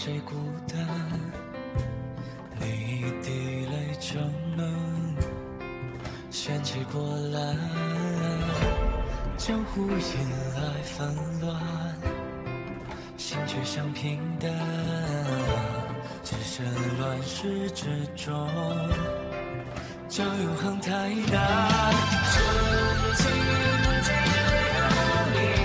谁孤单？你滴泪成冷，掀起波澜，江湖引来纷乱，心却像平淡，置身乱世之中，叫永恒太难。真情只有你。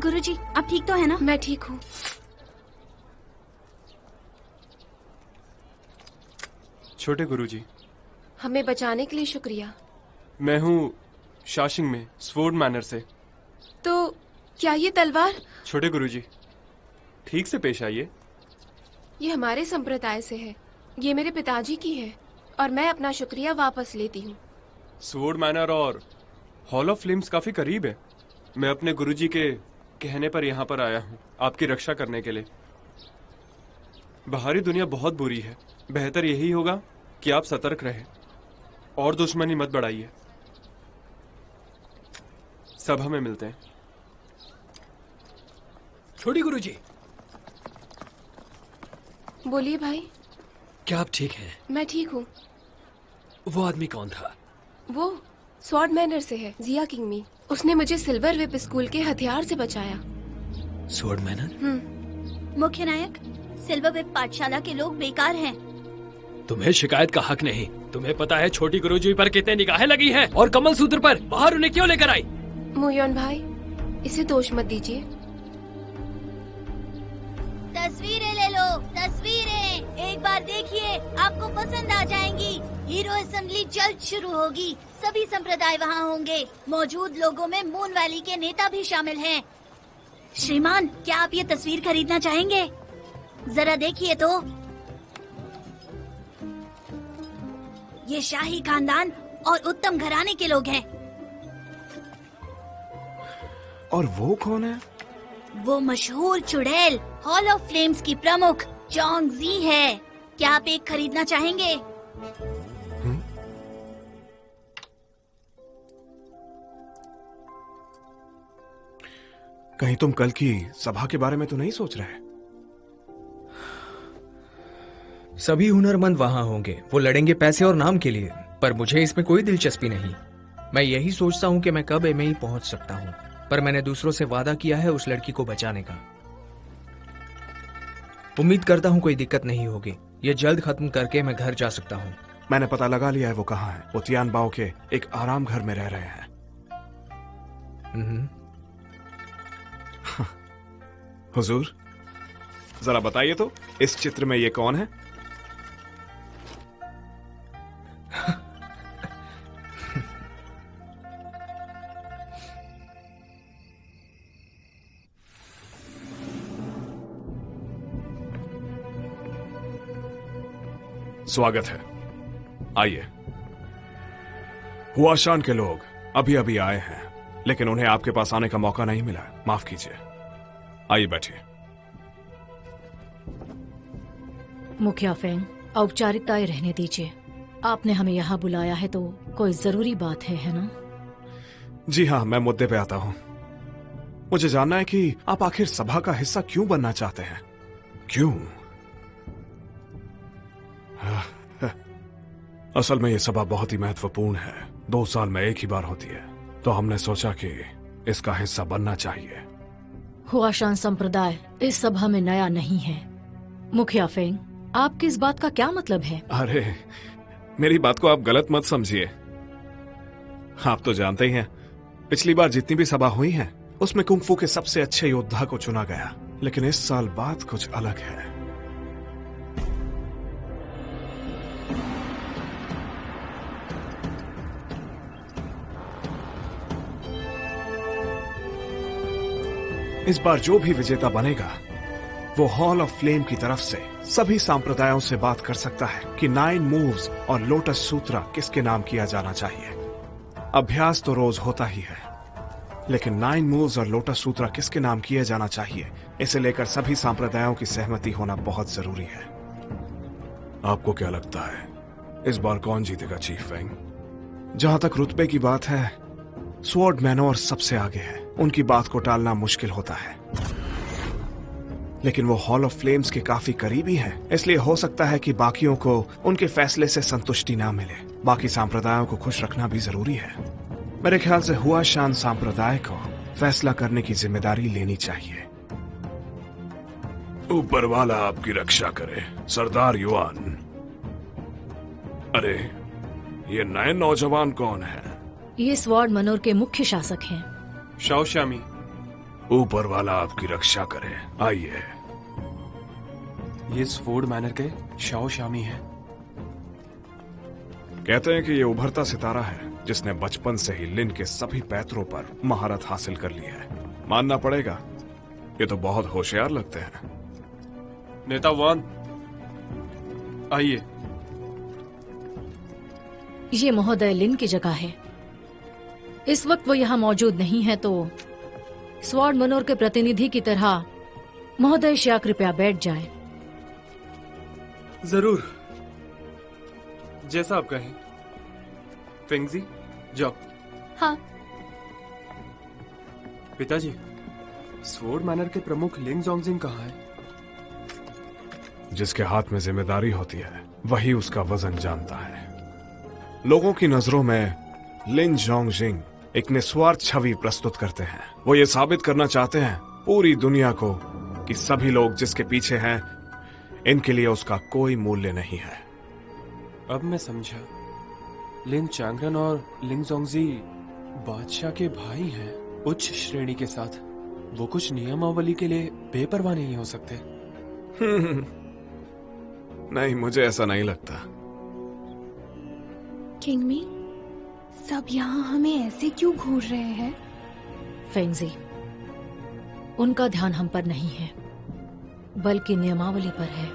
गुरुजी, आप ठीक तो है ना? मैं ठीक हूँ। छोटे गुरुजी, हमें बचाने के लिए शुक्रिया। मैं हूँ शाशिंग में स्वॉर्ड मैनर से। तो क्या ये तलवार? छोटे गुरुजी, ठीक से पेश आइए। ये हमारे संप्रदाय से है, ये मेरे पिताजी की है और मैं अपना शुक्रिया वापस लेती हूँ। स्वॉर्ड मैनर और हॉल ऑफ फ्लेम्स काफी करीब है। मैं अपने गुरुजी के कहने पर यहाँ पर आया हूँ आपकी रक्षा करने के लिए। बाहरी दुनिया बहुत बुरी है, बेहतर यही होगा कि आप सतर्क रहें और दुश्मनी मत बढ़ाइए। सभा में मिलते हैं। छोटी गुरुजी। बोलिए भाई। क्या आप ठीक हैं? मैं ठीक हूँ। वो आदमी कौन था? वो स्वॉर्ड मैनर से है, जिया किंगमी। उसने मुझे सिल्वर विप स्कूल के हथियार से बचाया। Sword manner? मुख्य नायक, सिल्वर विप पाठशाला के लोग बेकार हैं। तुम्हें शिकायत का हक नहीं। तुम्हें पता है छोटी गुरुजी पर कितने निगाहें लगी हैं और कमल सूत्र पर बाहर उन्हें क्यों लेकर आई? मुयोन भाई, इसे दोष मत दीजिए। तस्वीरें ले लो, तस्वीरें। एक बार देखिए, आपको पसंद आ जाएंगी। हीरो असेंबली जल्द शुरू होगी। सभी संप्रदाय वहाँ होंगे। मौजूद लोगों में मून वैली के नेता भी शामिल हैं। श्रीमान, क्या आप ये तस्वीर खरीदना चाहेंगे? जरा देखिए तो। ये शाही खानदान और उत्तम घराने के लोग हैं। और वो कौन है? वो मशहूर चुड़ैल, हॉल ऑफ फ्लेम्स की प्रमुख चोंग जी है। क्या आप एक खरीदना चाहेंगे? कहीं तुम कल की सभा के बारे में तो नहीं सोच रहे? सभी हुनरमंद वहां होंगे। वो लड़ेंगे पैसे और नाम के लिए, पर मुझे इसमें कोई दिलचस्पी नहीं। मैं यही सोचता हूँ कि मैं कब एमई पहुंच सकता हूँ, पर मैंने दूसरों से वादा किया है उस लड़की को बचाने का। उम्मीद करता हूँ कोई दिक्कत नहीं होगी। ये जल्द खत्म करके मैं घर जा सकता हूँ। मैंने पता लगा लिया है वो कहाँ है। वो तियान बाओ के एक आराम घर में रह रहे हैं। हुजूर, जरा बताइए तो, इस चित्र में ये कौन है? स्वागत है। आइए। हुआशान के लोग अभी अभी आए हैं, लेकिन उन्हें आपके पास आने का मौका नहीं मिला। माफ कीजिए। आइए बैठिए। मुखिया फेंग, औपचारिकताएं रहने दीजिए। आपने हमें यहाँ बुलाया है तो कोई जरूरी बात है ना? जी हाँ, मैं मुद्दे पे आता हूँ। मुझे जानना है कि आप आखिर सभा का हिस्सा क्यों बनना चाहते हैं? क्यों? असल में ये सभा बहुत ही महत्वपूर्ण है। 2 साल में एक ही बार होती है, तो हमने सोचा कि इसका हिस्सा बनना चाहिए। हुआशान संप्रदाय इस सभा में नया नहीं है। मुखिया फेंग, आपकी इस बात का क्या मतलब है? अरे, मेरी बात को आप गलत मत समझिए। आप तो जानते ही हैं, पिछली बार जितनी भी सभा हुई है उसमें कुंग-फू के सबसे अच्छे योद्धा को चुना गया, लेकिन इस साल बात कुछ अलग है। इस बार जो भी विजेता बनेगा वो हॉल ऑफ फ्लेम की तरफ से सभी सांप्रदायों से बात कर सकता है कि 9 मूव्स और लोटस सूत्र किसके नाम किया जाना चाहिए। अभ्यास तो रोज होता ही है, लेकिन 9 मूव्स और लोटस सूत्र किसके नाम किए जाना चाहिए, इसे लेकर सभी सांप्रदायों की सहमति होना बहुत जरूरी है। आपको क्या लगता है इस बार कौन जीतेगा चीफ फेंग? जहां तक रुतबे की बात है, स्वॉर्ड मैनोर सबसे आगे है। उनकी बात को टालना मुश्किल होता है, लेकिन वो हॉल ऑफ फ्लेम्स के काफी करीबी हैं, इसलिए हो सकता है कि बाकियों को उनके फैसले से संतुष्टि ना मिले। बाकी सांप्रदायों को खुश रखना भी जरूरी है। मेरे ख्याल से हुआशान सांप्रदाय को फैसला करने की जिम्मेदारी लेनी चाहिए। ऊपर वाला आपकी रक्षा करे, सरदार युआन। अरे, ये नए नौजवान कौन है? ये स्वॉर्ड मनोर के मुख्य शासक हैं। शाओ शामी। ऊपर वाला आपकी रक्षा करे। आइए। ये स्वॉर्ड मैनर के शाओ शामी है। कहते हैं कि ये उभरता सितारा है जिसने बचपन से ही लिन के सभी पैतरों पर महारत हासिल कर ली है। मानना पड़ेगा, ये तो बहुत होशियार लगते हैं। नेता वान, आइए। ये महोदय लिन की जगह है। इस वक्त वो यहाँ मौजूद नहीं है, तो स्वॉर्ड मनोर के प्रतिनिधि की तरह महोदय श्या कृपया बैठ जाएं। जरूर, जैसा आप कहें। फेंगजी, जाओ। हाँ। पिताजी, स्वॉर्ड मैनर के प्रमुख लिंग जोंगजिंग कहाँ है? जिसके हाथ में जिम्मेदारी होती है वही उसका वजन जानता है। लोगों की नजरों में लिन जोंगजिंग एक निस्वार्थ छवि प्रस्तुत करते हैं। वो ये साबित करना चाहते हैं पूरी दुनिया को कि सभी लोग जिसके पीछे हैं, इनके लिए उसका कोई मूल्य नहीं है। अब मैं समझा। लिन चांगरन और लिंग जोंगजी बादशाह के भाई हैं, उच्च श्रेणी के साथ। वो कुछ नियमावली के लिए बेपरवाह नहीं हो सकते। नहीं, मुझे ऐसा नहीं लगता। किंगमी, सब यहाँ हमें ऐसे क्यों घूर रहे हैं? फेंगजी, उनका ध्यान हम पर नहीं है, बल्कि नियमावली पर है।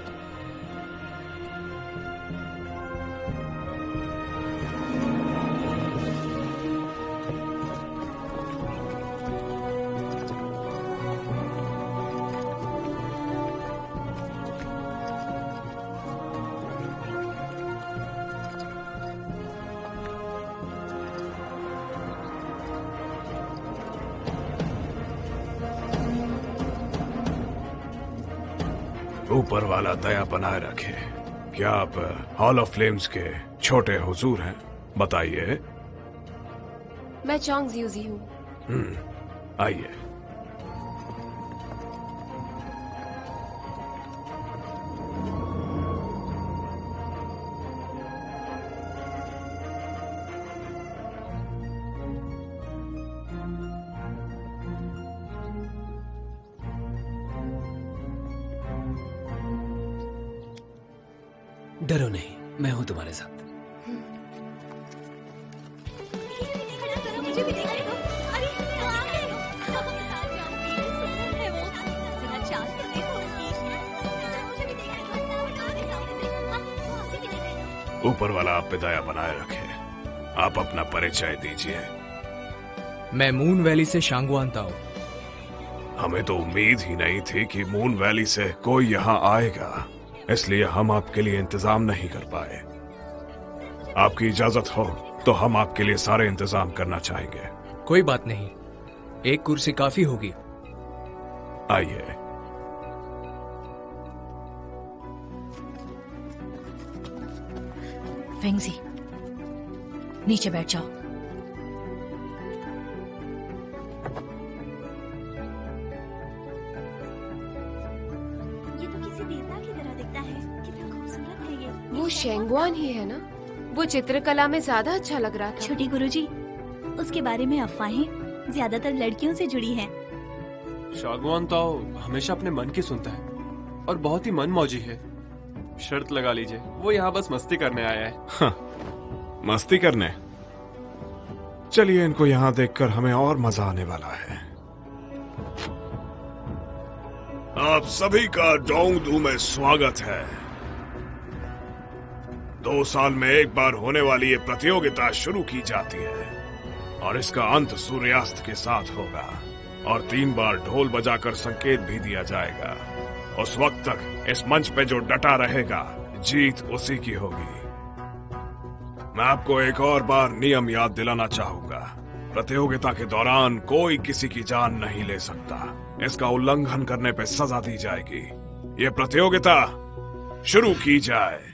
ऊपर वाला दया बनाए रखे। क्या आप हॉल ऑफ फ्लेम्स के छोटे हुजूर हैं? बताइए। मैं चोंग जियूजी हूँ। आइए। डरो नहीं, मैं हूं तुम्हारे साथ। मुझे भी देखने दो। अरे, आ गए। साथ जाऊंगी। सुंदर है वो। जरा चाल तो देखो उसकी। मुझे भी देखने दो। आ गए सामने से। वो मुझे भी देखने दो। ऊपर वाला आप पे दया बनाए रखे। आप अपना परिचय दीजिए। मैं मून वैली से शांगवान ताओ। हमें तो उम्मीद ही नहीं थी कि मून वैली से कोई यहाँ आएगा, इसलिए हम आपके लिए इंतजाम नहीं कर पाए। आपकी इजाजत हो तो हम आपके लिए सारे इंतजाम करना चाहेंगे। कोई बात नहीं, एक कुर्सी काफी होगी। आइए। फेंगजी, नीचे बैठ जाओ। ये तो किसी देवता की तरह दिखता है। कितना खूबसूरत है ये। वो शेंगवान ही है ना? वो चित्रकला में ज्यादा अच्छा लग रहा था। छोटी गुरुजी, उसके बारे में अफवाहें ज्यादातर लड़कियों से जुड़ी हैं। शागवान तो हमेशा अपने मन की सुनता है और बहुत ही मन मौजी है। शर्त लगा लीजिए, वो यहाँ बस मस्ती करने आया है। हाँ, मस्ती करने? चलिए, इनको यहाँ देखकर हमें और मजा आने वाला है। आप सभी का डोंगदू में स्वागत है। 2 साल में एक बार होने वाली ये प्रतियोगिता शुरू की जाती है और इसका अंत सूर्यास्त के साथ होगा और 3 बार ढोल बजाकर संकेत भी दिया जाएगा। उस वक्त तक इस मंच पे जो डटा रहेगा, जीत उसी की होगी। मैं आपको एक और बार नियम याद दिलाना चाहूंगा। प्रतियोगिता के दौरान कोई किसी की जान नहीं ले सकता। इसका उल्लंघन करने पे सजा दी जाएगी। ये प्रतियोगिता शुरू की जाए।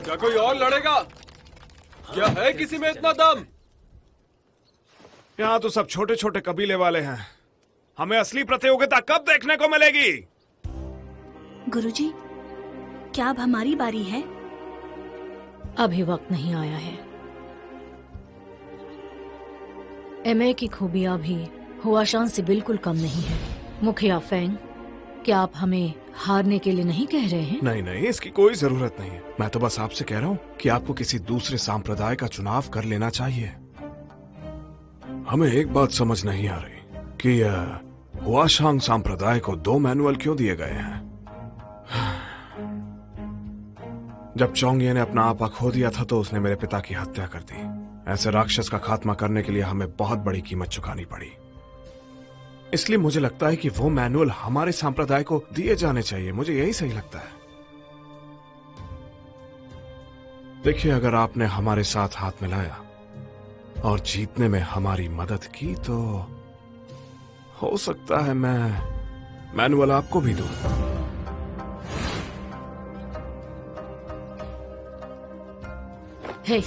क्या कोई और लड़ेगा? क्या है किसी में इतना दम? यहाँ तो सब छोटे छोटे कबीले वाले हैं। हमें असली प्रतियोगिता कब देखने को मिलेगी? गुरुजी, क्या अब हमारी बारी है? अभी वक्त नहीं आया है। एमए की खूबियां भी हुआशान से बिल्कुल कम नहीं है। मुखिया फेंग, क्या आप हमें हारने के लिए नहीं कह रहे हैं? नहीं नहीं, इसकी कोई जरूरत नहीं है। मैं तो बस आपसे कह रहा हूँ कि आपको किसी दूसरे संप्रदाय का चुनाव कर लेना चाहिए। हमें एक बात समझ नहीं आ रही कि हुआशांग संप्रदाय को 2 मैनुअल क्यों दिए गए हैं। जब चोंगये ने अपना आपा खो दिया था तो उसने मेरे पिता की हत्या कर दी। ऐसे राक्षस का खात्मा करने के लिए हमें बहुत बड़ी कीमत चुकानी पड़ी। इसलिए मुझे लगता है कि वो मैनुअल हमारे संप्रदाय को दिए जाने चाहिए। मुझे यही सही लगता है। देखिए, अगर आपने हमारे साथ हाथ मिलाया और जीतने में हमारी मदद की तो हो सकता है मैं मैनुअल आपको भी दूं। हे,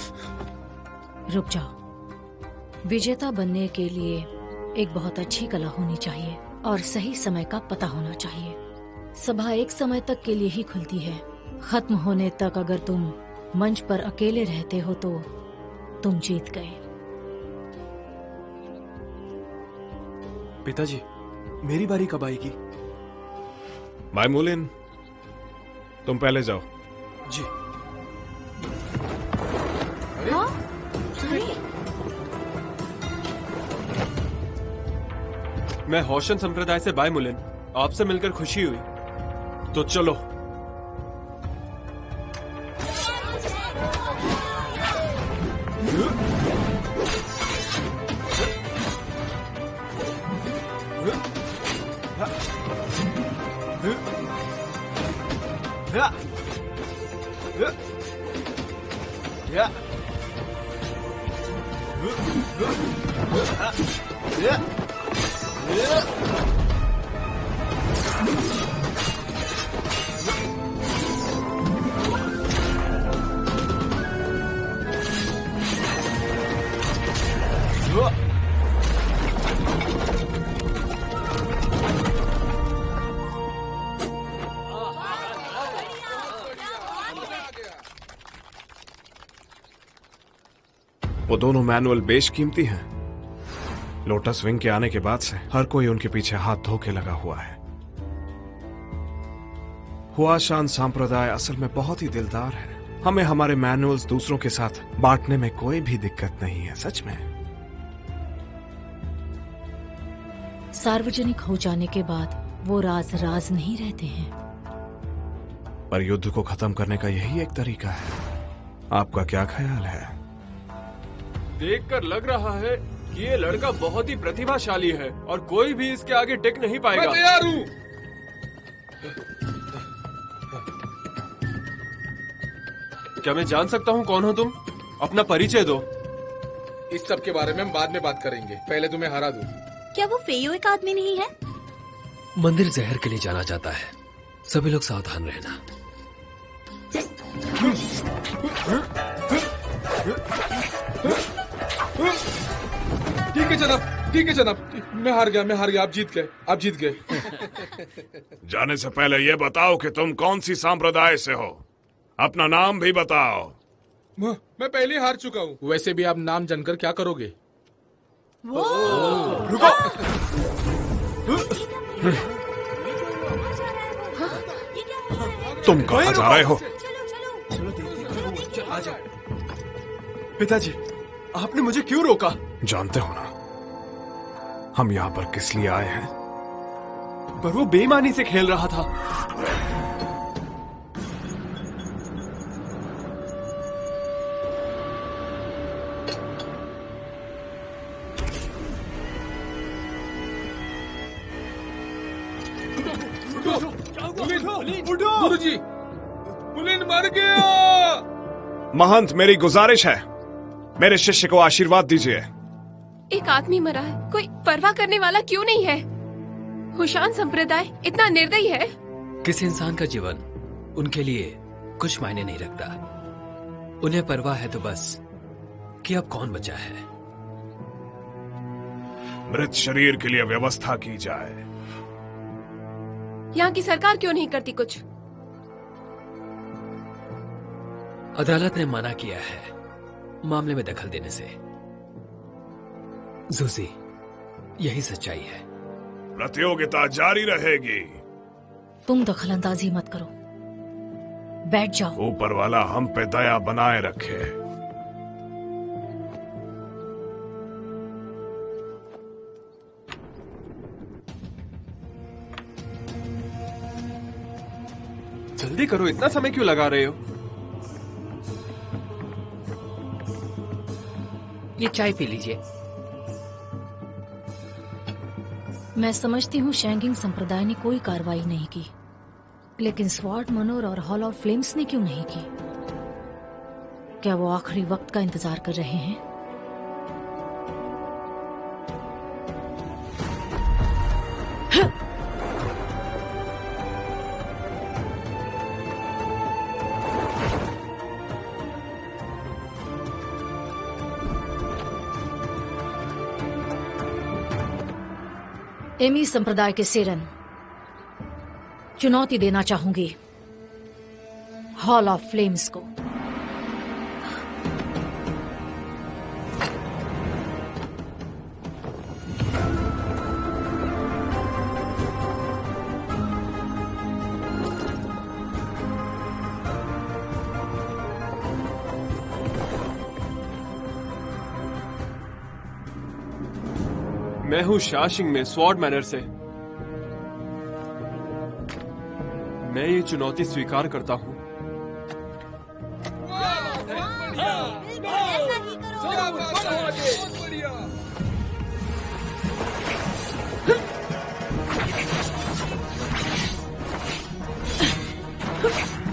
रुक जाओ। विजेता बनने के लिए एक बहुत अच्छी कला होनी चाहिए और सही समय का पता होना चाहिए। सभा एक समय तक के लिए ही खुलती है। खत्म होने तक अगर तुम मंच पर अकेले रहते हो तो तुम जीत गए। पिताजी, मेरी बारी कब आएगी? भाई मूलिन, तुम पहले जाओ। जी। हाँ? अरे, मैं हौशन संप्रदाय से बाय मुलिन, आपसे मिलकर खुशी हुई। तो चलो। वो दोनों मैनुअल बेशकीमती हैं। लोटस विंग के आने के बाद से हर कोई उनके पीछे हाथ धो के लगा हुआ है। हुआशान संप्रदाय असल में बहुत ही दिलदार है। हमें हमारे मैनुअल्स दूसरों के साथ बांटने में कोई भी दिक्कत नहीं है। सच में। सार्वजनिक हो जाने के बाद वो राज राज नहीं रहते हैं। पर युद्ध को खत्म करने का यही एक तरीका है। आपका क्या ख्याल है? देखकर लग रहा है कि ये लड़का बहुत ही प्रतिभाशाली है और कोई भी इसके आगे टिक नहीं पाएगा। मैं तैयार हूँ। क्या मैं जान सकता हूँ कौन हो तुम? अपना परिचय दो। इस सब के बारे में हम बाद में बात करेंगे, पहले तुम्हें हरा दूं। क्या वो फेयो एक आदमी नहीं है? मंदिर जहर के लिए जाना जाता है, सभी लोग सावधान रहना। ठीक है जनाब, ठीक है जनाब। मैं हार गया, आप जीत गए। जाने से पहले ये बताओ कि तुम कौन सी संप्रदाय से हो। अपना नाम भी बताओ। मैं पहले हार चुका हूँ। वैसे भी आप नाम जानकर क्या करोगे? रुको। तुम कहाँ जा रहे हो? पिताजी, आपने मुझे क्यों रोका? जानते हो ना हम यहाँ पर किस लिए आए हैं? पर वो बेईमानी से खेल रहा था। गुरुजी, मुलिन मर गया। महंत, मेरी गुजारिश है, मेरे शिष्य को आशीर्वाद दीजिए। एक आदमी मरा है, कोई परवाह करने वाला क्यों नहीं है? हुशान संप्रदाय इतना निर्दयी है। किसी इंसान का जीवन उनके लिए कुछ मायने नहीं रखता। उन्हें परवाह है तो बस कि अब कौन बचा है। मृत शरीर के लिए व्यवस्था की जाए। यहाँ की सरकार क्यों नहीं करती कुछ? अदालत ने मना किया है मामले में दखल देने से। जूसी, यही सच्चाई है। प्रतियोगिता जारी रहेगी। तुम दखलंदाजी मत करो, बैठ जाओ। ऊपर वाला हम पे दया बनाए रखे। जल्दी करो, इतना समय क्यों लगा रहे हो? ये चाय पी लीजिए। मैं समझती हूँ शेंगिंग संप्रदाय ने कोई कार्रवाई नहीं की, लेकिन स्वॉर्ड मनोर और हॉल ऑफ फ्लेम्स ने क्यों नहीं की? क्या वो आखिरी वक्त का इंतजार कर रहे हैं? एमी संप्रदाय के सेरन, चुनौती देना चाहूंगी हॉल ऑफ फ्लेम्स को। मैं हूं शाशिंग में स्वॉर्ड मैनर से। मैं ये चुनौती स्वीकार करता हूं। ऐसा ही करो।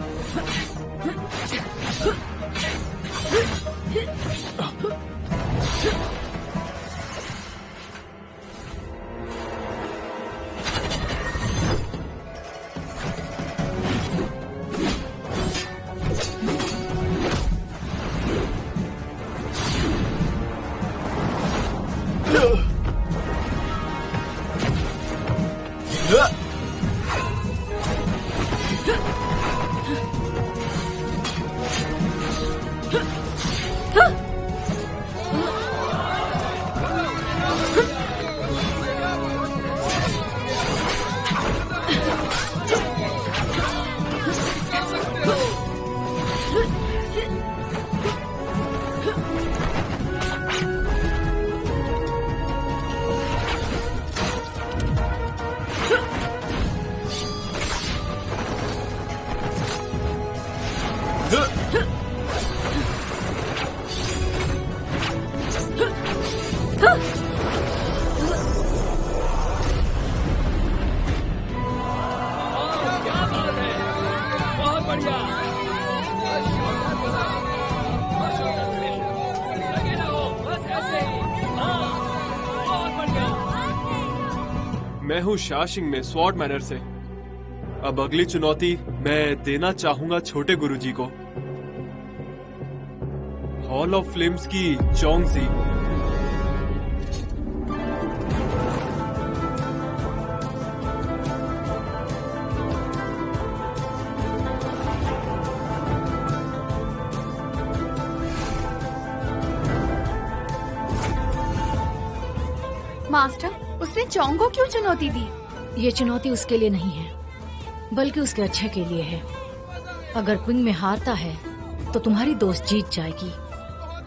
मैं हूँ शाशिंग में स्वॉर्ड मैनर से। अब अगली चुनौती मैं देना चाहूंगा छोटे गुरुजी को, हॉल ऑफ फ्लेम्स की चोंगजी। मास्टर, उसने चोंग को क्यों चुनौती दी? ये चुनौती उसके लिए नहीं है, बल्कि उसके अच्छे के लिए है। अगर क्विंग में हारता है तो तुम्हारी दोस्त जीत जाएगी,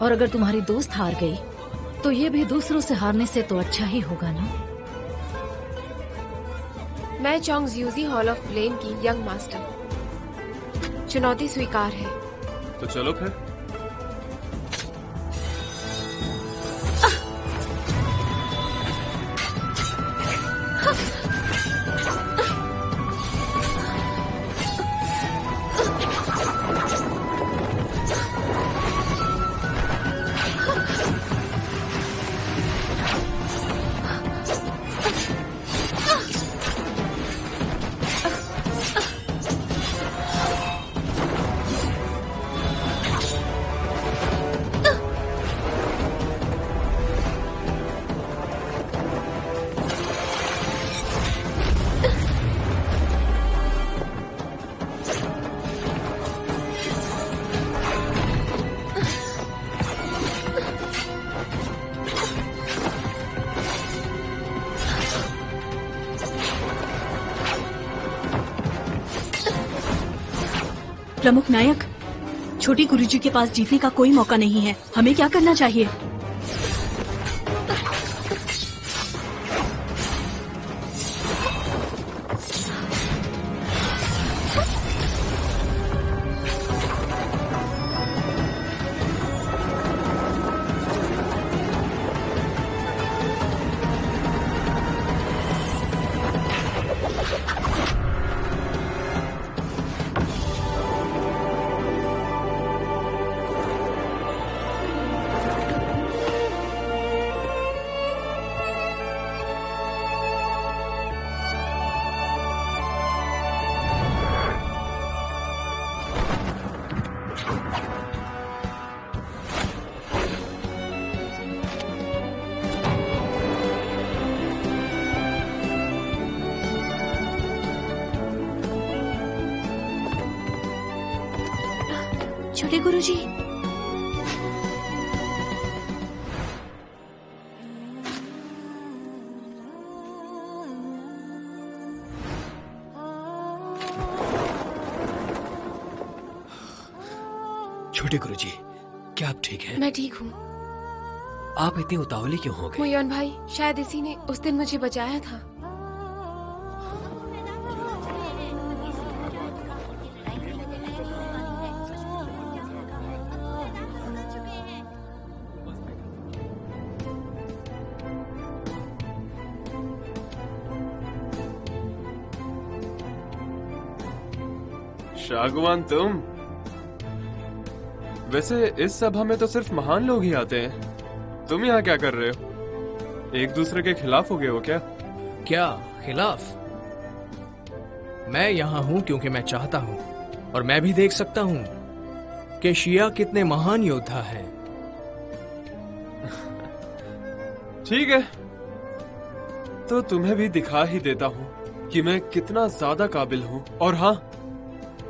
और अगर तुम्हारी दोस्त हार गई तो ये भी दूसरों से हारने से तो अच्छा ही होगा ना। मैं चोंग ज्यूजी हॉल ऑफ फ्लेम की यंग मास्टर। चुनौती स्वीकार है। तो चलो फिर। प्रमुख नायक, छोटी गुरुजी के पास जीतने का कोई मौका नहीं है। हमें क्या करना चाहिए? छोटे गुरुजी, छोटे गुरुजी, क्या आप ठीक हैं? मैं ठीक हूँ। आप इतनी उतावली क्यों हो गए? हुयन भाई, शायद इसी ने उस दिन मुझे बचाया था। शागवान तुम? वैसे इस सभा में तो सिर्फ महान लोग ही आते हैं। तुम यहाँ क्या कर रहे हो? एक दूसरे के खिलाफ हो गए हो क्या? क्या खिलाफ? मैं यहाँ हूँ क्योंकि मैं चाहता हूँ, और मैं भी देख सकता हूँ कि शिया कितने महान योद्धा हैं। ठीक है, तो तुम्हें भी दिखा ही देता हूँ कि मैं कितना ज्यादा काबिल हूँ। और हाँ,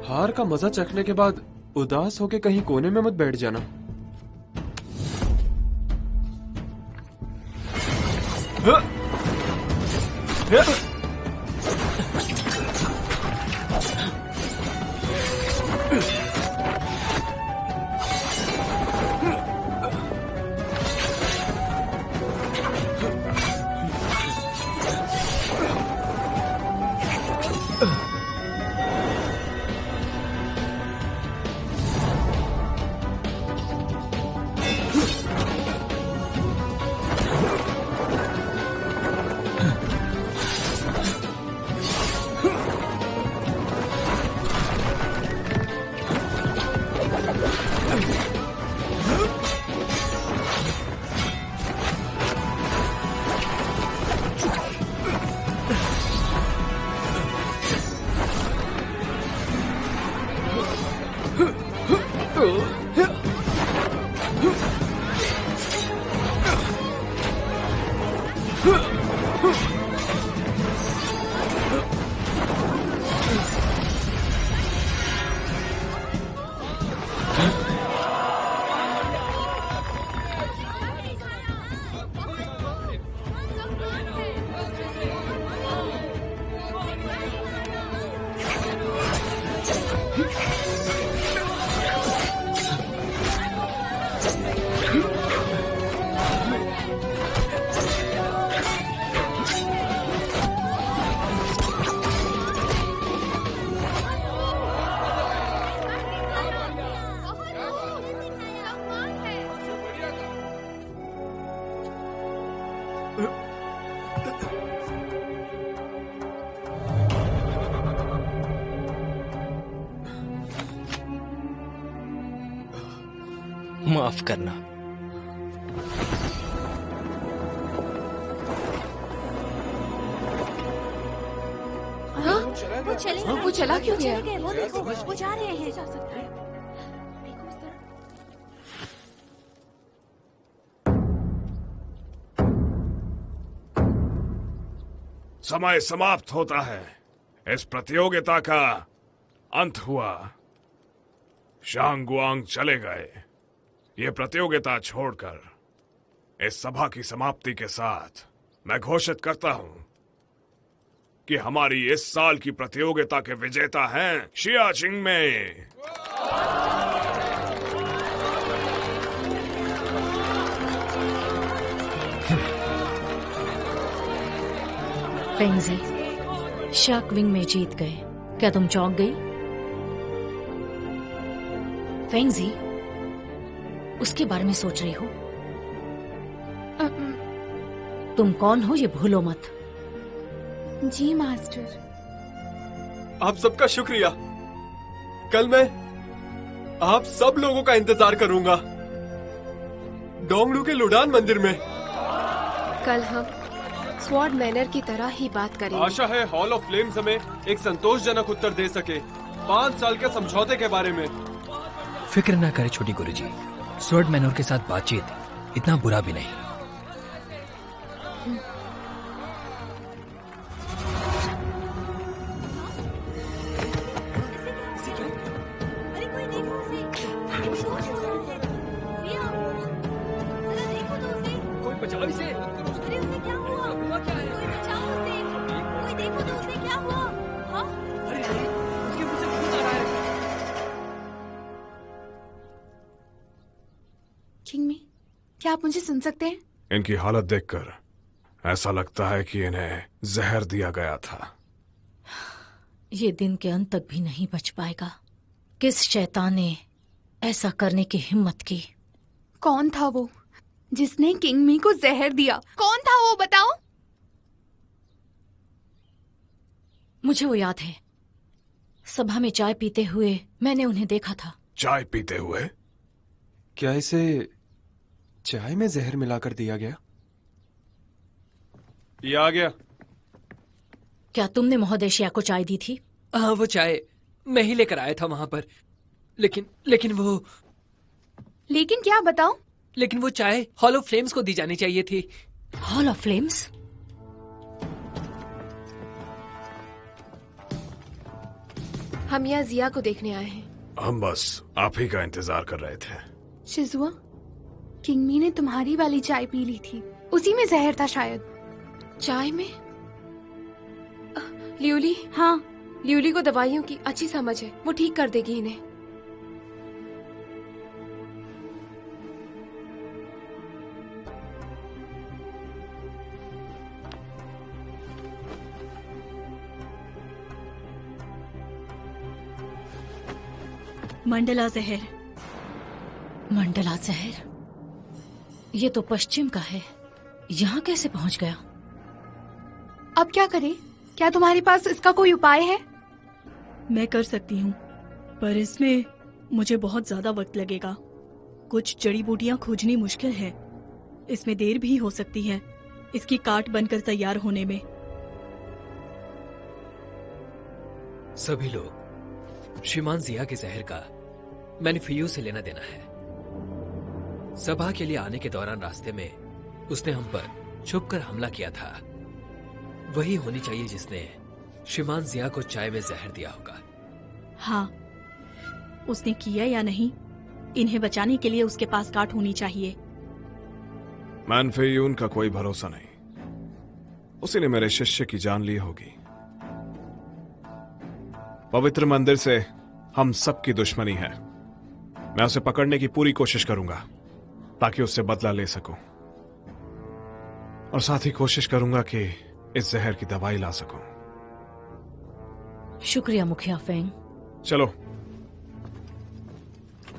हार का मजा चखने के बाद उदास होके कहीं कोने में मत बैठ जाना। माफ करना। हाँ? वो चला क्यों गया? वो देखो, वो जा रहे हैं। समय समाप्त होता है। इस प्रतियोगिता का अंत हुआ। शांगुआंग चले गए। ये प्रतियोगिता छोड़कर इस सभा की समाप्ति के साथ मैं घोषित करता हूं कि हमारी इस साल की प्रतियोगिता के विजेता हैं शिया चिंगमे। फेंगजी, शाकविंग में जीत गए। क्या तुम चौंक गई? फेंगजी, उसके बारे में सोच रही हो? तुम कौन हो ये भूलो मत। जी मास्टर। आप सबका शुक्रिया। कल मैं आप सब लोगों का इंतजार करूंगा डोंगलू के लुडान मंदिर में। कल हम स्वॉर्ड मैनर की तरह ही बात करेंगे। आशा है हॉल ऑफ फ्लेम्स हमें एक संतोषजनक उत्तर दे सके 5 साल के समझौते के बारे में। फिक्र ना करें छोटी गुरुजी, स्वॉर्ड मैनर के साथ बातचीत इतना बुरा भी नहीं। क्या आप मुझे सुन सकते हैं? इनकी हालत देखकर ऐसा लगता है कि इन्हें जहर दिया गया था। ये दिन के अंत तक भी नहीं बच पाएगा। किस शैतान ने ऐसा करने की हिम्मत की? कौन था वो जिसने किंग मी को जहर दिया? कौन था वो, बताओ? मुझे वो याद है। सभा में चाय पीते हुए मैंने उन्हें देखा था। चाय पीते हुए? क्या इसे चाय में जहर मिलाकर दिया गया? ये आ गया। क्या तुमने महोदय शिया को चाय दी थी? हाँ, वो चाय मैं ही लेकर आया था वहां पर। लेकिन क्या बताओ? लेकिन वो चाय हॉल ऑफ फ्लेम्स को दी जानी चाहिए थी। Hall of flames? हम यहाँ जिया को देखने आए हैं। हम बस आप ही का इंतजार कर रहे थे। शिजुआ, किंगमी ने तुम्हारी वाली चाय पी ली थी, उसी में जहर था शायद। चाय में? लियोली? हाँ, लियोली को दवाइयों की अच्छी समझ है, वो ठीक कर देगी इन्हें। मंडला जहर। मंडला जहर? ये तो पश्चिम का है, यहाँ कैसे पहुँच गया? अब क्या करें? क्या तुम्हारे पास इसका कोई उपाय है? मैं कर सकती हूँ, पर इसमें मुझे बहुत ज्यादा वक्त लगेगा। कुछ जड़ी बूटियाँ खोजनी मुश्किल है, इसमें देर भी हो सकती है इसकी काट बनकर तैयार होने में। सभी लोग श्रीमान जिया के जहर का मैन्युफैक्चर से लेना देना है। सभा के लिए आने के दौरान रास्ते में उसने हम पर छुपकर हमला किया था। वही होनी चाहिए जिसने श्रीमान जिया को चाय में जहर दिया होगा। हाँ, उसने किया या नहीं, इन्हें बचाने के लिए उसके पास काट होनी चाहिए। मैनफेयून का कोई भरोसा नहीं, उसी ने मेरे शिष्य की जान ली होगी। पवित्र मंदिर से हम सबकी दुश्मनी है। मैं उसे पकड़ने की पूरी कोशिश करूंगा ताकि उससे बदला ले सकूं, और साथ ही कोशिश करूंगा कि इस जहर की दवाई ला सकूं। शुक्रिया मुखिया फेंग। चलो।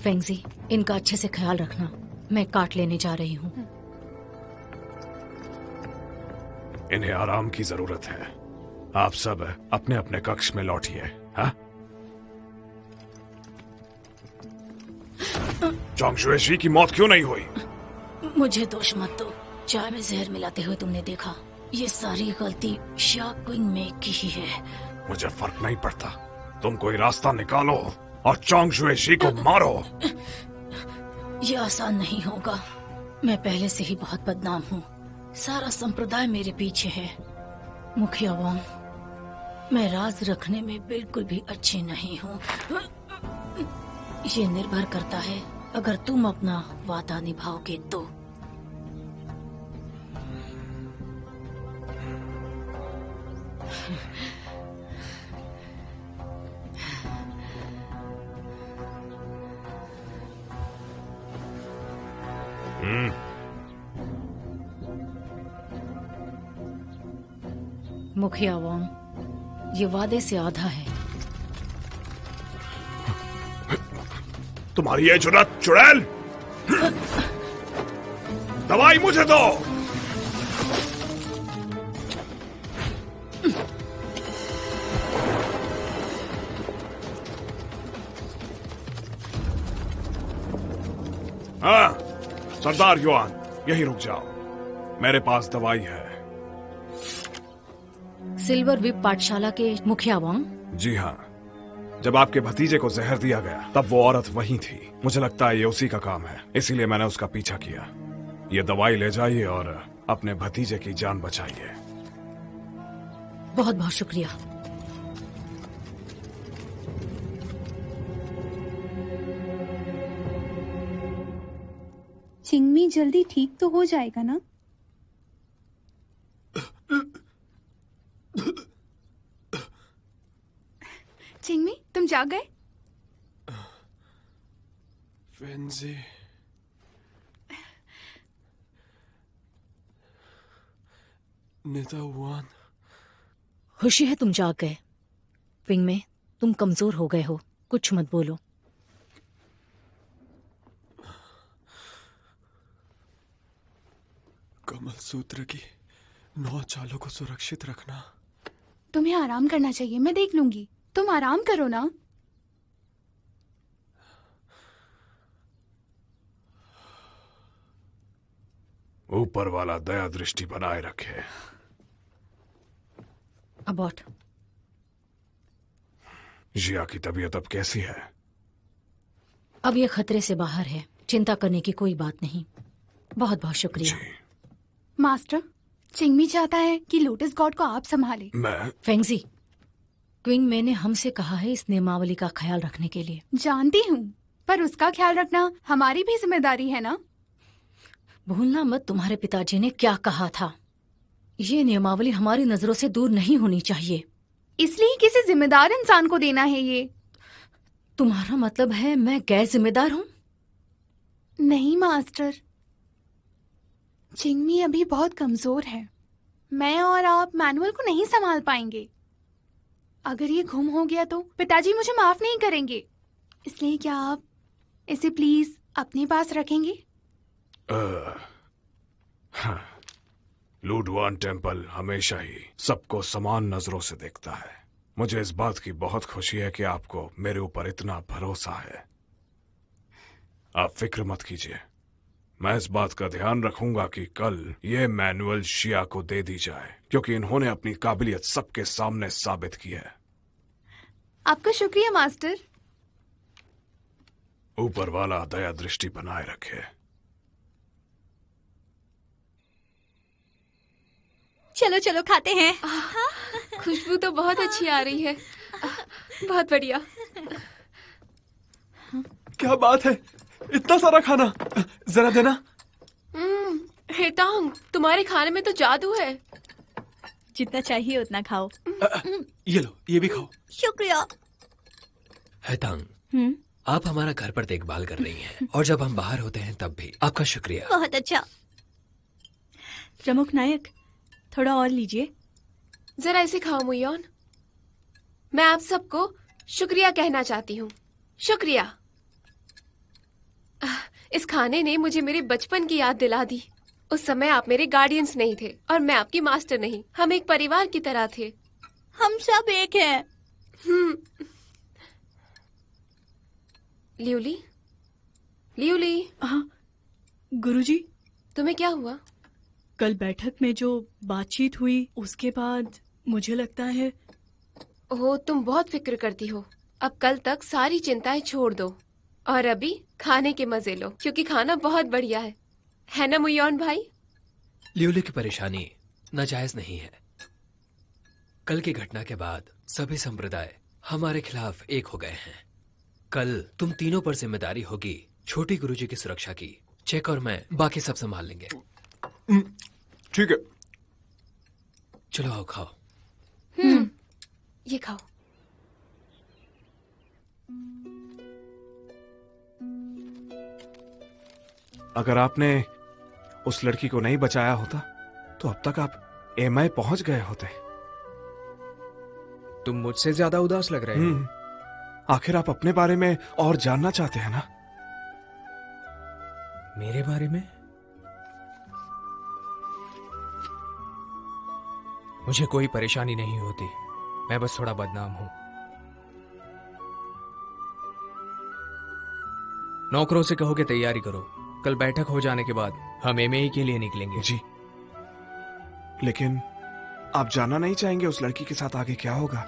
फेंगजी, इनका अच्छे से ख्याल रखना, मैं काट लेने जा रही हूँ। इन्हें आराम की जरूरत है। आप सब अपने अपने कक्ष में लौटिए। हाँ? चोंगशुएशी की मौत क्यों नहीं हुई? मुझे दोष मत दो, चाय में जहर मिलाते हुए तुमने देखा। ये सारी गलती शिया क्विंग में की ही है। मुझे फर्क नहीं पड़ता, तुम कोई रास्ता निकालो और चोंगशुएशी को मारो। ये आसान नहीं होगा, मैं पहले से ही बहुत बदनाम हूँ। सारा संप्रदाय मेरे पीछे है। मुखिया वांग, मैं राज रखने में बिल्कुल भी अच्छी नहीं हूँ। ये निर्भर करता है अगर तुम अपना वादा निभाओगे तो। मुखिया वांग, ये वादे से आधा है। तुम्हारी ये जुर्रत, चुड़ैल! दवाई मुझे दो। हाँ, सरदार युआन, यहीं रुक जाओ, मेरे पास दवाई है। सिल्वर विप पाठशाला के मुखिया वांग? जी हाँ, जब आपके भतीजे को जहर दिया गया तब वो औरत वहीं थी। मुझे लगता है ये उसी का काम है, इसीलिए मैंने उसका पीछा किया। ये दवाई ले जाइए और अपने भतीजे की जान बचाइए। बहुत बहुत शुक्रिया। चिंगमी जल्दी ठीक तो हो जाएगा ना? चिंगमी, तुम जाग गए? फेंजी, निदावान, खुशी है तुम जाग गए। विंग में तुम कमजोर हो गए हो, कुछ मत बोलो। कमल सूत्र की 9 चालों को सुरक्षित रखना। तुम्हें आराम करना चाहिए, मैं देख लूंगी। तुम आराम करो ना। ऊपर वाला दया दृष्टि बनाए रखे। अबॉट। जिया की तबीयत अब कैसी है? अब ये खतरे से बाहर है, चिंता करने की कोई बात नहीं। बहुत बहुत शुक्रिया। मास्टर, चिंगमी चाहता है कि लोटस गॉड को आप संभालें। मैं? फेंगजी, क्विंग मैंने हमसे कहा है इस नियमावली का ख्याल रखने के लिए। जानती हूँ, पर उसका ख्याल रखना हमारी भी जिम्मेदारी है ना। भूलना मत तुम्हारे पिताजी ने क्या कहा था। ये नियमावली हमारी नजरों से दूर नहीं होनी चाहिए। इसलिए किसी जिम्मेदार इंसान को देना है ये। तुम्हारा मतलब है मैं गैर जिम्मेदार हूँ? नहीं मास्टर, चिंगमी अभी बहुत कमजोर है। मैं और आप मैनुअल को नहीं संभाल पाएंगे। अगर ये गुम हो गया तो पिताजी मुझे माफ नहीं करेंगे। इसलिए क्या आप इसे प्लीज अपने पास रखेंगे? हाँ। लूडवान टेम्पल हमेशा ही सबको समान नजरों से देखता है। मुझे इस बात की बहुत खुशी है कि आपको मेरे ऊपर इतना भरोसा है। आप फिक्र मत कीजिए, मैं इस बात का ध्यान रखूंगा कि कल ये मैनुअल शिया को दे दी जाए, क्योंकि इन्होंने अपनी काबिलियत सबके सामने साबित की है। आपका शुक्रिया मास्टर। ऊपर वाला दया दृष्टि बनाए रखे। चलो चलो खाते हैं। खुशबू तो बहुत अच्छी आ रही है। बहुत बढ़िया। क्या बात है, इतना सारा खाना, जरा देना। हेटांग, तुम्हारे खाने में तो जादू है। जितना चाहिए उतना खाओ। ये लो, ये भी खाओ। शुक्रिया। हेटांग, आप हमारा घर पर देखभाल कर रही हैं और जब हम बाहर होते हैं तब भी। आपका शुक्रिया। बहुत अच्छा। प्रमुख नायक, थोड़ा और लीजिए। जरा इसे खाओ मुयोन। मैं आप सबको शुक्रिया कहना चाहती हूँ। शुक्रिया। इस खाने ने मुझे मेरे बचपन की याद दिला दी। उस समय आप मेरे गार्डियंस नहीं थे और मैं आपकी मास्टर नहीं। हम एक परिवार की तरह थे। हम सब एक हैं। लियूली, लियूली। हाँ गुरुजी। तुम्हें क्या हुआ? कल बैठक में जो बातचीत हुई उसके बाद मुझे लगता है। ओह, तुम बहुत फिक्र करती हो। अब कल तक सारी चिंताएं छोड़ दो और अभी खाने के मजे लो, क्योंकि खाना बहुत बढ़िया है ना मुयोन भाई? लियूली की परेशानी नाजायज नहीं है। कल की घटना के बाद सभी संप्रदाय हमारे खिलाफ एक हो गए हैं। कल तुम तीनों पर जिम्मेदारी होगी छोटी गुरुजी की सुरक्षा की। चेक और मैं बाकी सब संभाल लेंगे। ठीक है। चलो आओ खाओ। ये खाओ। अगर आपने उस लड़की को नहीं बचाया होता तो अब तक आप एमआई पहुंच गए होते। तुम मुझसे ज्यादा उदास लग रहे हो। आखिर आप अपने बारे में और जानना चाहते हैं ना? मेरे बारे में? मुझे कोई परेशानी नहीं होती, मैं बस थोड़ा बदनाम हूं। नौकरों से कहो कि तैयारी करो, कल बैठक हो जाने के बाद हम एमए के लिए निकलेंगे। जी, लेकिन आप जानना नहीं चाहेंगे उस लड़की के साथ आगे क्या होगा?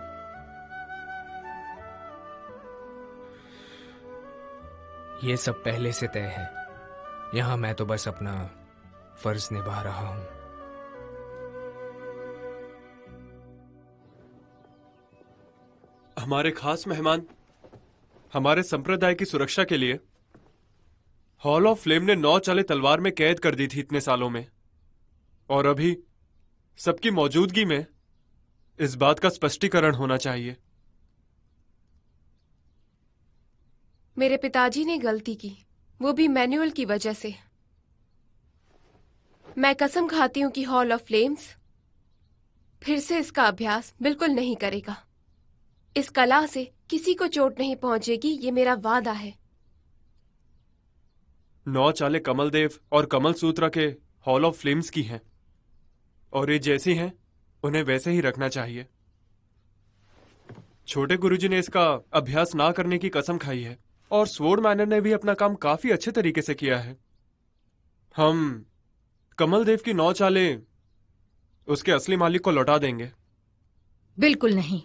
ये सब पहले से तय है। यहां मैं तो बस अपना फर्ज निभा रहा हूं। हमारे खास मेहमान हमारे संप्रदाय की सुरक्षा के लिए हॉल ऑफ फ्लेम ने 9 चाले तलवार में कैद कर दी थी इतने सालों में, और अभी सबकी मौजूदगी में इस बात का स्पष्टीकरण होना चाहिए। मेरे पिताजी ने गलती की, वो भी मैनुअल की वजह से। मैं कसम खाती हूं कि हॉल ऑफ फ्लेम्स फिर से इसका अभ्यास बिल्कुल नहीं करेगा। इस कला से किसी को चोट नहीं पहुंचेगी, ये मेरा वादा है। 9 चाले कमल देव और कमल सूत्रा के हॉल ऑफ फ्लेम्स की हैं, और ये जैसी हैं उन्हें वैसे ही रखना चाहिए। छोटे गुरुजी ने इसका अभ्यास ना करने की कसम खाई है, और स्वॉर्ड मैनर ने भी अपना काम काफी अच्छे तरीके से किया है। हम कमल देव की 9 चाले उसके असली मालिक को लौटा देंगे। बिल्कुल नहीं।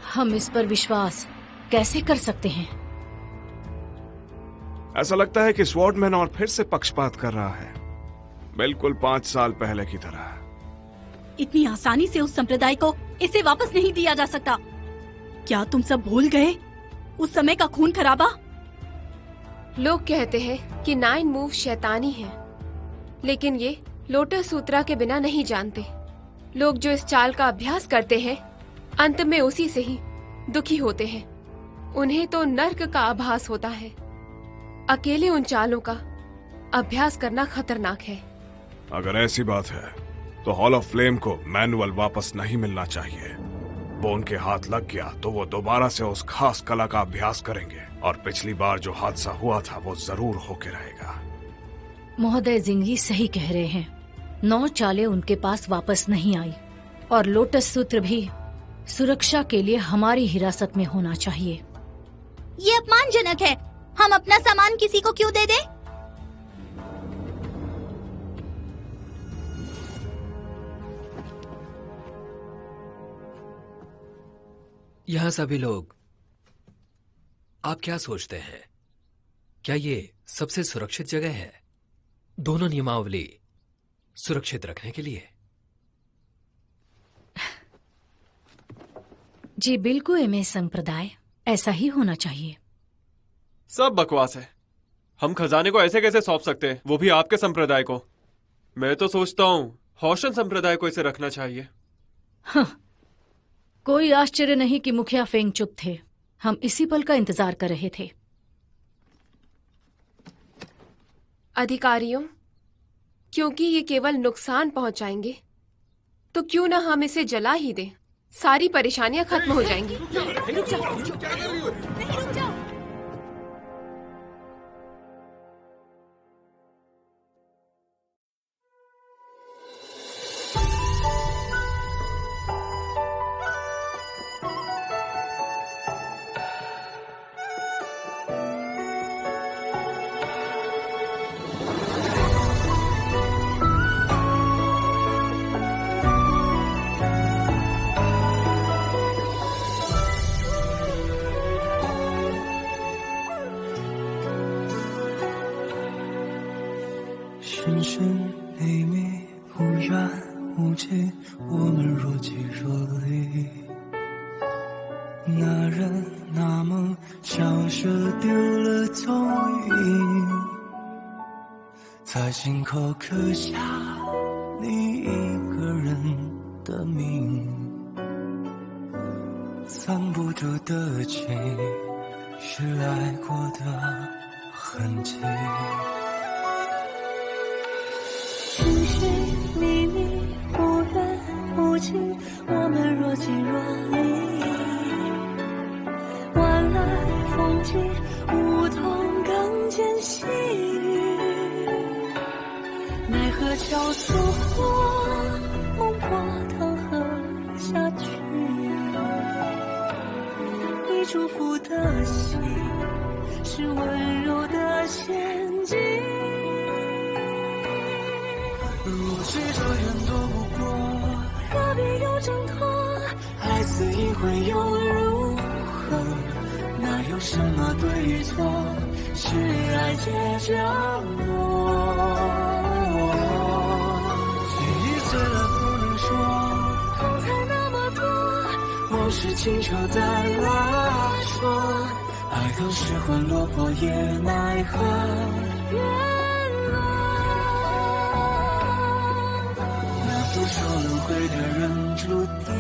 हम इस पर विश्वास कैसे कर सकते हैं? ऐसा लगता है कि स्वॉर्डमैन और फिर से पक्षपात कर रहा है, बिल्कुल 5 साल पहले की तरह। इतनी आसानी से उस संप्रदाय को इसे वापस नहीं दिया जा सकता। क्या तुम सब भूल गए उस समय का खून खराबा? लोग कहते हैं कि 9 मूव शैतानी है, लेकिन ये लोटस सूत्रा के बिना नहीं जानते। लोग जो इस चाल का अभ्यास करते हैं अंत में उसी से ही दुखी होते हैं। उन्हें तो नर्क का आभास होता है। अकेले उन चालों का अभ्यास करना खतरनाक है। अगर ऐसी बात है तो हॉल ऑफ फ्लेम को मैनुअल वापस नहीं मिलना चाहिए। वो उनके हाथ लग गया तो वो दोबारा से उस खास कला का अभ्यास करेंगे और पिछली बार जो हादसा हुआ था वो जरूर होके रहेगा। महोदय जिंगी सही कह रहे हैं। 9 चालें उनके पास वापस नहीं आई और लोटस सूत्र भी सुरक्षा के लिए हमारी हिरासत में होना चाहिए। ये अपमानजनक है। हम अपना सामान किसी को क्यों दे दें? यहाँ सभी लोग, आप क्या सोचते हैं? क्या ये सबसे सुरक्षित जगह है दोनों नियमावली सुरक्षित रखने के लिए? जी बिल्कुल एमएस संप्रदाय, ऐसा ही होना चाहिए। सब बकवास है। हम खजाने को ऐसे कैसे सौंप सकते हैं, वो भी आपके संप्रदाय को? मैं तो सोचता हूँ हौशन संप्रदाय को इसे रखना चाहिए। हाँ, कोई आश्चर्य नहीं कि मुखिया फेंग चुप थे। हम इसी पल का इंतजार कर रहे थे। अधिकारियों, क्योंकि ये केवल नुकसान पहुंचाएंगे तो क्यों ना हम इसे जला ही दें। सारी परेशानियां खत्म हो जाएंगी। रुक जाओ।深深秘密，无缘无际，我们若即若离。那人那梦，像是丢了踪影，在心口刻下你一个人的名，藏不住的情，是爱过的痕迹。寻寻觅觅，无缘无际，我们若即若离。晚来风急，梧桐更见细。奈何桥错过，梦破汤河下去。你祝福的心，是温柔的陷阱。如曲折远躲不过，何必又挣脱？爱似隐晦又如何？哪有什么对与错？是爱结着我。记忆碎了不能说，痛才那么多，往事清澈在拉扯，爱都失魂落魄也奈何。不受轮回的人注定